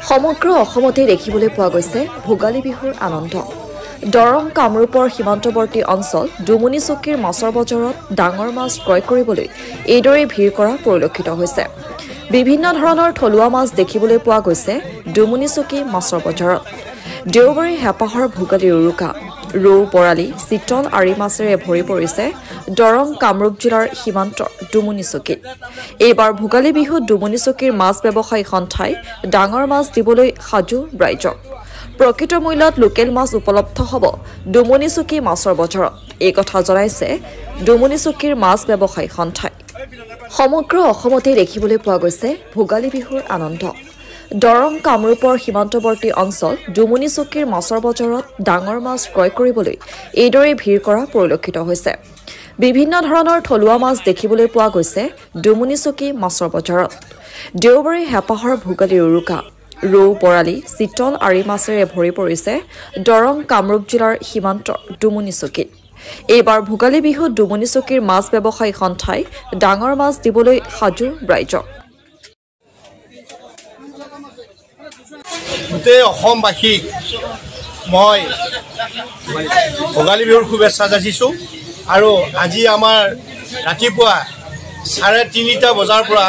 সমগ্ৰ অসমতে দেখিবলৈ পোৱা গৈছে ভোগালী বিহুৰ আনন্দ। দৰং কামৰূপৰ সীমান্তৱৰ্তী অঞ্চল ডুমুনি চকীৰ মাছৰ বজাৰত ডাঙৰ মাছ ক্ৰয় কৰিবলৈ এইদৰে ভিৰ কৰা পৰিলক্ষিত হৈছে। বিভিন্ন ধৰণৰ থলুৱা মাছ দেখিবলৈ পোৱা গৈছে ডুমুনি চকী মাছৰ বজাৰত। দেওবাৰে হেঁপাহৰ ভোগালীৰ উৰুকা। ৰৌ, বৰালি, চিতল আৰি মাছেৰে ভৰি পৰিছে দৰং কামৰূপ জিলাৰ সীমান্তৰ ডুমুনি চকীত। এইবাৰ ভোগালী বিহুত ডুমুনি চকীৰ মাছ ব্যৱসায়ী সন্থাই ডাঙৰ মাছ দিবলৈ সাজু ৰাইজক। প্ৰকৃত মূল্যত লোকেল মাছ উপলব্ধ হ'ব ডুমুনি চকী মাছৰ বজাৰত, এই কথা জনাইছে ডুমুনি চকীৰ মাছ ব্যৱসায়ী সন্থাই। সমগ্ৰ অসমতে দেখিবলৈ পোৱা গৈছে ভোগালী বিহুৰ আনন্দ। দৰং কামৰূপৰ সীমান্তৱৰ্তী অঞ্চল ডুমুনি চকীৰ মাছৰ বজাৰত ডাঙৰ মাছ ক্ৰয় কৰিবলৈ এইদৰে ভিৰ কৰা পৰিলক্ষিত হৈছে। বিভিন্ন ধৰণৰ থলুৱা মাছ দেখিবলৈ পোৱা গৈছে ডুমুনি চকী মাছৰ বজাৰত। দেওবাৰে হেঁপাহৰ ভোগালীৰ উৰুকা। ৰৌ, বৰালি, চিতল আৰি মাছেৰে ভৰি পৰিছে দৰং কামৰূপ জিলাৰ সীমান্তৰ ডুমুনি চকীত। এইবাৰ ভোগালী বিহুত ডুমুনি চকীৰ মাছ ব্যৱসায়ী সন্থাই ডাঙৰ মাছ দিবলৈ সাজু ৰাইজক। গোটেই অসমবাসীক মই ভোগালী বিহুৰ শুভেচ্ছা যাচিছোঁ। আৰু আজি আমাৰ ৰাতিপুৱা 3:30 বজাৰ পৰা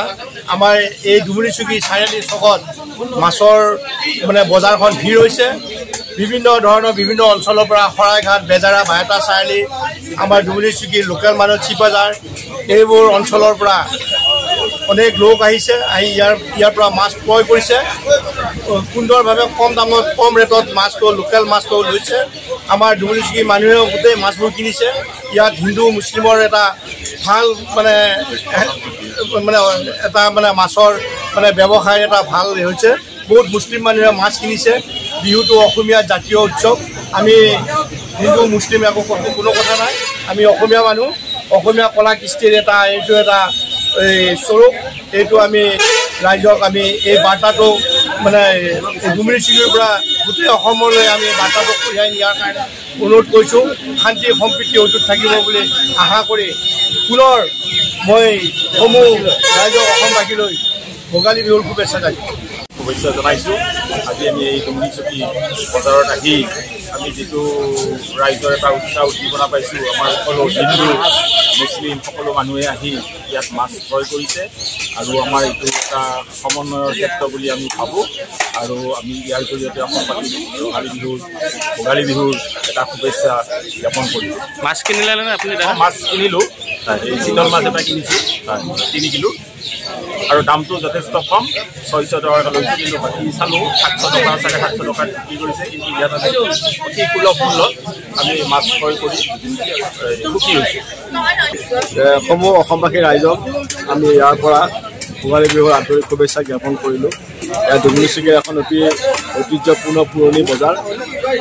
আমাৰ এই ডুমুনি চকী চাৰিআলি চকত মাছৰ বজাৰখন ভিৰ হৈছে। বিভিন্ন ধৰণৰ বিভিন্ন অঞ্চলৰ পৰা শৰাইঘাট, বেজাৰা, বায়তা চাৰিআলি, আমাৰ ডুমুনি চকীৰ লোকেল মানুহ চিপাজাৰ এইবোৰ অঞ্চলৰ পৰা অনেক লোক আহিছে। আহি ইয়াৰ পৰা মাছ ক্ৰয় কৰিছে। সুন্দৰভাৱে কম দামত, কম ৰেটত মাছটো, লোকেল মাছটো লৈছে। আমাৰ ডুমুনি চকী মানুহেও গোটেই মাছবোৰ কিনিছে। ইয়াত হিন্দু মুছলিমৰ এটা ভাল মাছৰ ব্যৱসায় এটা ভাল হৈছে। বহুত মুছলিম মানুহে মাছ কিনিছে। বিহুটো অসমীয়া জাতীয় উৎসৱ। আমি হিন্দু মুছলিম একো কোনো কথা নাই। আমি অসমীয়া মানুহ, অসমীয়া কলা কৃষ্টিৰ এইটো এটা স্বৰূপ। এইটো আমি ৰাইজক আমি এই বাৰ্তাটো ডুমুনি চকীৰ পৰা গোটেই অসমলৈ আমি বাৰ্তাটো কঢ়িয়াই নিয়াৰ কাৰণে অনুৰোধ কৰিছোঁ। শান্তি সম্প্ৰীতি অটুট থাকিব বুলি আশা কৰি পুনৰ মই সমূহ ৰাইজক অসমবাসীলৈ ভোগালী বিহুৰ শুভেচ্ছা জনাইছোঁ। আজি আমি এই ডুমুনি চকী বজাৰত আহি আমি যিটো ৰাইজৰ এটা উৎসাহ উদ্দীপনা পাইছোঁ। আমাৰ সকলো হিন্দু মুছলিম সকলো মানুহে আহি ইয়াত মাছ ক্ৰয় কৰিছে আৰু আমাৰ এইটো এটা সমন্বয়ৰ ক্ষেত্ৰ বুলি আমি ভাবোঁ। আৰু আমি ইয়াৰ জৰিয়তে অসমবাসীক ভোগালী বিহুৰ এটা শুভেচ্ছা জ্ঞাপন কৰিছোঁ। মাছ কিনিলে নে আপুনি? মাছ কিনিলোঁ। এই চিতল মাছ এটা কিনিছোঁ 3 কিলো। আৰু দামটো যথেষ্ট কম, 600 টকা লৈছোঁ। কিন্তু বাকী চালোঁ 700 টকা, 750 টকাত বিক্ৰী কৰিছে। কিন্তু ইয়াত আমি অতি সুলভ মূল্যত আমি মাছ ক্ৰয় কৰি সুখী হৈছোঁ। সমূহ অসমবাসী ৰাইজক আমি ইয়াৰ পৰা ভোগালী বিহুৰ আন্তৰিক শুভেচ্ছা জ্ঞাপন কৰিলোঁ। ইয়াত ডুমুনি চকীৰ এখন অতি ঐতিহ্যপূৰ্ণ পুৰণি বজাৰ।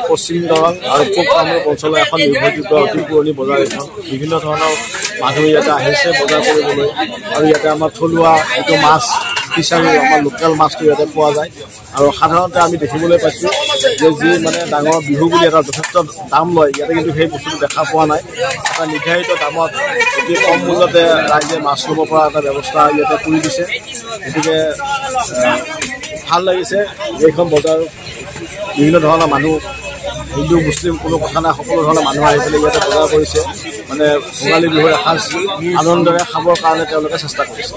পশ্চিম দৰং আৰু পূব কামৰূপ অঞ্চলৰ এখন নিৰ্ভৰযোগ্য অতি পুৰণি বজাৰ এইখন। বিভিন্ন ধৰণৰ মানুহ ইয়াতে আহিছে বজাৰ কৰিবলৈ। আৰু ইয়াতে আমাৰ থলুৱা যিটো মাছ ফিচাৰী, আমাৰ লোকেল মাছটো ইয়াতে পোৱা যায়। আৰু সাধাৰণতে আমি দেখিবলৈ পাইছোঁ যে যি ডাঙৰ বিহু বুলি এটা যথেষ্ট দাম লয়, ইয়াতে কিন্তু সেই বস্তুটো দেখা পোৱা নাই। এটা নিৰ্ধাৰিত দামত অতি কম মূল্যতে ৰাইজে মাছ ল'ব পৰা এটা ব্যৱস্থা ইয়াতে কৰি দিছে। গতিকে ভাল লাগিছে। এইখন বজাৰ বিভিন্ন ধৰণৰ মানুহ, হিন্দু মুছলিম কোনো কথা নাই, সকলো ধৰণৰ মানুহ আহি পেলাই ইয়াতে বজাৰ কৰিছে। ভোগালী বিহুৰ এসাঁজ আনন্দৰে খাবৰ কাৰণে তেওঁলোকে চেষ্টা কৰিছে।